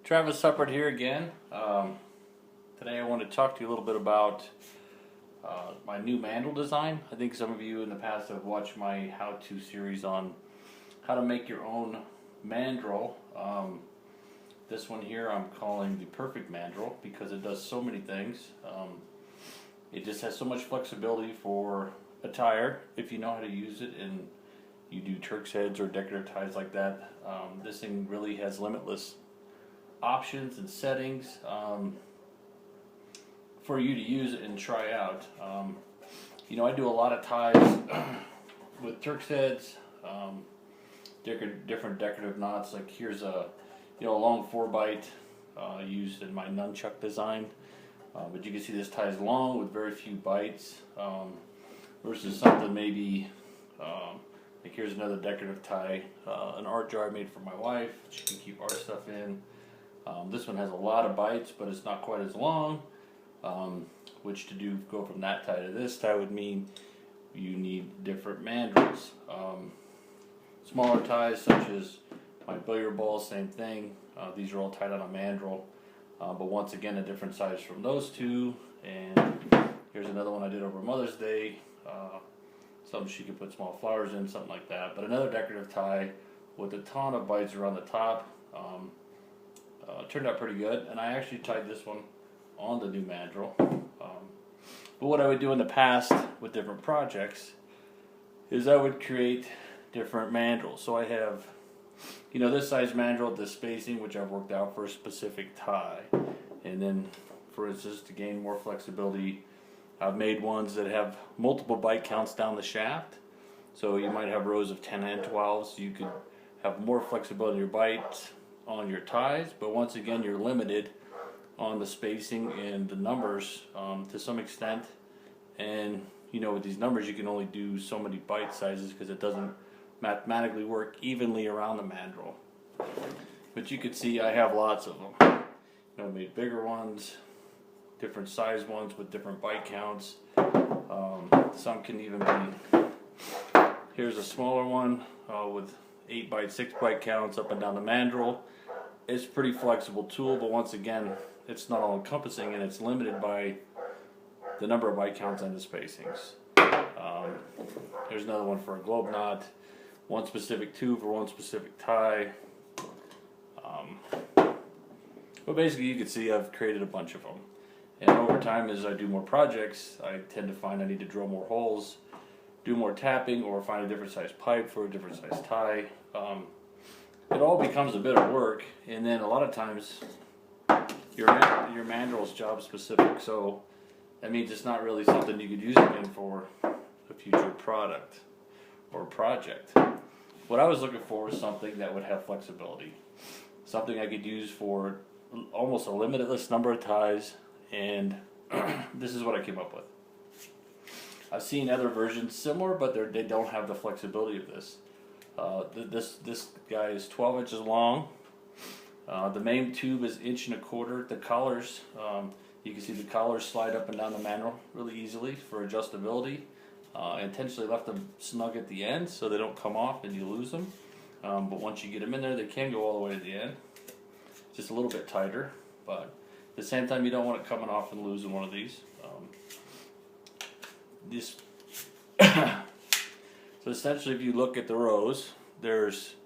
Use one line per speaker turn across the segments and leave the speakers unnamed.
Travis Huppert here again. Today I want to talk to you a little bit about my new mandrel design. I think some of you in the past have watched my how-to series on how to make your own mandrel. This one here I'm calling the Perfect Mandrel because it does so many things. It just has so much flexibility for attire if you know how to use it and you do Turk's heads or decorative ties like that. This thing really has limitless options and settings for you to use and try out. I do a lot of ties with Turk's heads, different decorative knots. Like here's a long 4-bite used in my nunchuck design. But you can see this tie is long with very few bites versus something maybe like here's another decorative tie, an art jar I made for my wife. She can keep art stuff in. This one has a lot of bites, but it's not quite as long, which to go from that tie to this tie would mean you need different mandrels. Smaller ties such as my billiard balls, same thing. These are all tied on a mandrel, but once again a different size from those two. And here's another one I did over Mother's Day. Something she could put small flowers in, something like that. But another decorative tie with a ton of bites around the top. Turned out pretty good, and I actually tied this one on the new mandrel. But what I would do in the past with different projects is I would create different mandrels. So I have, this size mandrel, this spacing, which I've worked out for a specific tie. And then, for instance, to gain more flexibility, I've made ones that have multiple bite counts down the shaft. So you might have rows of 10 and 12, so you could have more flexibility in your bites on your ties, but once again you're limited on the spacing and the numbers to some extent. And with these numbers you can only do so many bite sizes because it doesn't mathematically work evenly around the mandrel. But you can see I have lots of them. I made bigger ones, different size ones with different bite counts. Some can even be, here's a smaller one with 8 bite, 6 bite counts up and down the mandrel. It's a pretty flexible tool, but once again, it's not all encompassing and it's limited by the number of bite counts and the spacings. Here's another one for a globe knot, one specific tube for one specific tie. But basically, you can see I've created a bunch of them. And over time, as I do more projects, I tend to find I need to drill more holes, do more tapping, or find a different size pipe for a different size tie. It all becomes a bit of work, and then a lot of times your mandrel is job specific, so that means it's not really something you could use again for a future product or project. What I was looking for was something that would have flexibility, something I could use for almost a limitless number of ties, and this is what I came up with. I've seen other versions similar, but they don't have the flexibility of this. This guy is 12 inches long. The main tube is 1.25 inches. The collars, you can see the collars slide up and down the mandrel really easily for adjustability. I intentionally left them snug at the end so they don't come off and you lose them. But once you get them in there, they can go all the way to the end. Just a little bit tighter, but at the same time you don't want it coming off and losing one of these. So essentially, if you look at the rows, there's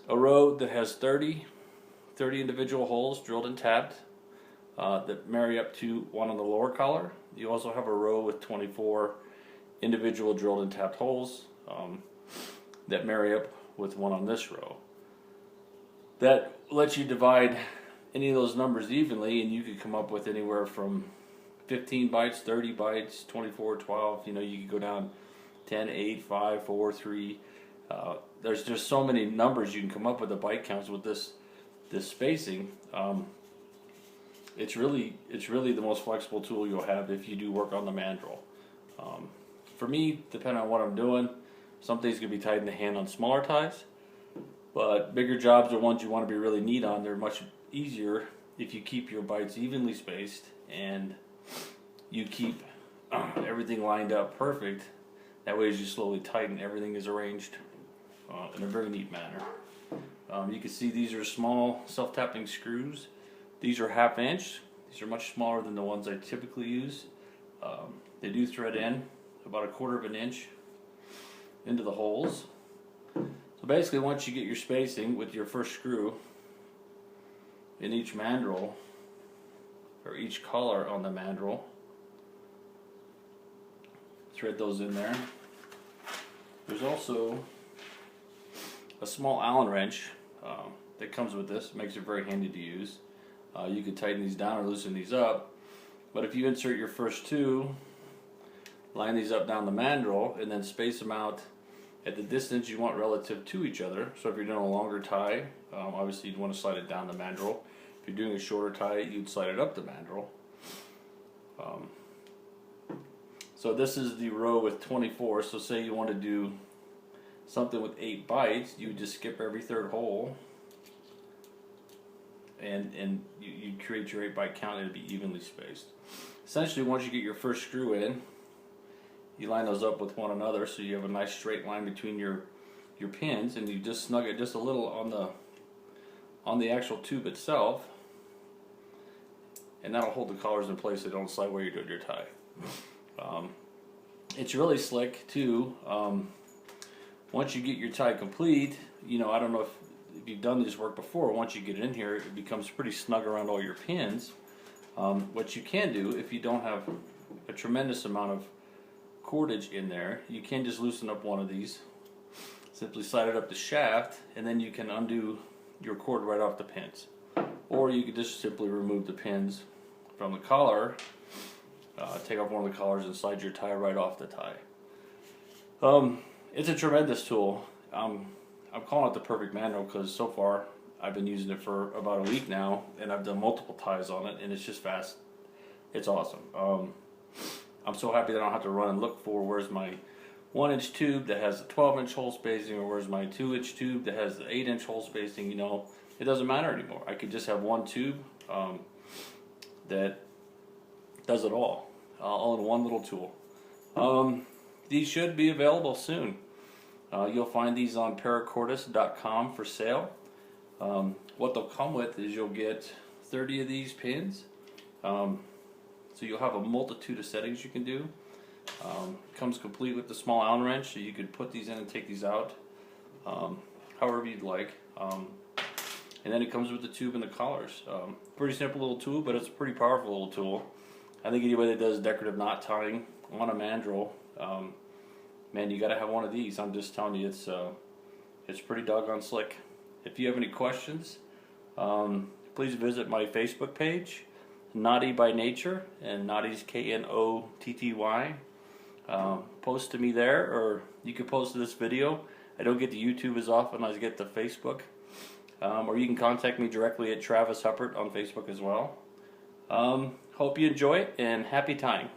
a row that has 30 individual holes drilled and tapped that marry up to one on the lower collar. You also have a row with 24 individual drilled and tapped holes that marry up with one on this row. That lets you divide any of those numbers evenly, and you could come up with anywhere from 15 bites, 30 bites, 24, 12, you could go down 10, 8, 5, 4, 3. There's just so many numbers you can come up with the bite counts with this spacing. It's really the most flexible tool you'll have if you do work on the mandrel. For me, depending on what I'm doing, some things can be tied in the hand on smaller ties, but bigger jobs or ones you want to be really neat on, they're much easier if you keep your bites evenly spaced and you keep everything lined up perfect. That way as you slowly tighten, everything is arranged in a very neat manner. You can see these are small self-tapping screws. These are 1/2 inch. These are much smaller than the ones I typically use. They do thread in about 1/4 of an inch into the holes. So basically, once you get your spacing with your first screw in each mandrel, or each collar on the mandrel, thread those in there. There's also a small Allen wrench that comes with this. It makes it very handy to use. You can tighten these down or loosen these up, but if you insert your first two, line these up down the mandrel, and then space them out at the distance you want relative to each other. So if you're doing a longer tie, obviously you'd want to slide it down the mandrel. If you're doing a shorter tie, you'd slide it up the mandrel. So this is the row with 24. So say you want to do something with 8 bites, you would just skip every 3rd hole, and you create your 8 bite count, and it'd be evenly spaced. Essentially, once you get your first screw in, you line those up with one another so you have a nice straight line between your pins, and you just snug it just a little on the actual tube itself, and that'll hold the collars in place so they don't slide while you're doing your tie. It's really slick too. Once you get your tie complete, I don't know if you've done this work before. Once you get it in here, it becomes pretty snug around all your pins. What you can do, if you don't have a tremendous amount of cordage in there, you can just loosen up one of these, simply slide it up the shaft, and then you can undo your cord right off the pins. Or you could just simply remove the pins from the collar, take off one of the collars, and slide your tie right off the tie. It's a tremendous tool. I'm calling it the Perfect Mandrel because so far I've been using it for about a week now, and I've done multiple ties on it, and it's just fast. It's awesome. I'm so happy that I don't have to run and look for where's my 1-inch tube that has a 12-inch hole spacing, or where's my 2-inch tube that has the 8-inch hole spacing. It doesn't matter anymore. I could just have one tube that does it all in one little tool. These should be available soon. You'll find these on paracordis.com for sale. What they'll come with is you'll get 30 of these pins. So you'll have a multitude of settings you can do. Comes complete with the small Allen wrench, so you could put these in and take these out however you'd like. And then it comes with the tube and the collars. Pretty simple little tool, but it's a pretty powerful little tool. I think anybody that does decorative knot tying on a mandrel, man, you got to have one of these. I'm just telling you, it's pretty doggone slick. If you have any questions, please visit my Facebook page, Knotty by Nature, and Knotty's Knotty. Post to me there, or you can post to this video. I don't get to YouTube as often as I get to Facebook. Or you can contact me directly at Travis Huppert on Facebook as well. Hope you enjoy it, and happy tying.